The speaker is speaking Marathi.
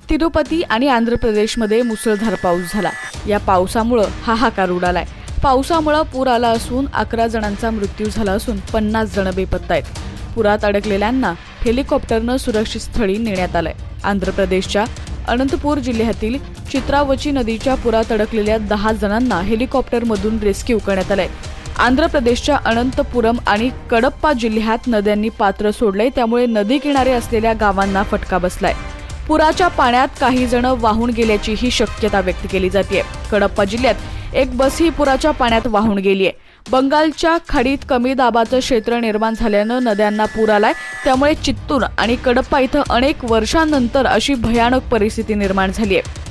तिरुपती आणि आंध्र प्रदेशमध्ये मुसळधार पाऊस झाला। या पावसामुळे हाहाकार उडालाय। पावसामुळे पूर आला असून 11 जणांचा मृत्यू झाला असून 50 जण बेपत्ता आहेत। पुरात अडकलेल्यांना हेलिकॉप्टरनं सुरक्षित स्थळी नेण्यात आलंय। आंध्र प्रदेशच्या अनंतपूर जिल्ह्यातील चित्रावची नदीच्या पुरात अडकलेल्या 10 जणांना हेलिकॉप्टरमधून रेस्क्यू करण्यात आलंय। आंध्र प्रदेशच्या अनंतपुरम आणि कडप्पा जिल्ह्यात नद्यांनी पात्र सोडले, त्यामुळे नदी किनारे असलेल्या गावांना फटका बसलाय। पुराच्या पाण्यात काही जण वाहून गेल्याचीही शक्यता व्यक्त केली जाते। कडप्पा जिल्ह्यात एक बसही पुराच्या पाण्यात वाहून गेली आहे। बंगालच्या खाडीत कमी दाबाचं क्षेत्र निर्माण झाल्यानं नद्यांना पूर आलाय, त्यामुळे चित्तूर आणि कडप्पा इथं अनेक वर्षांनंतर अशी भयानक परिस्थिती निर्माण झाली आहे।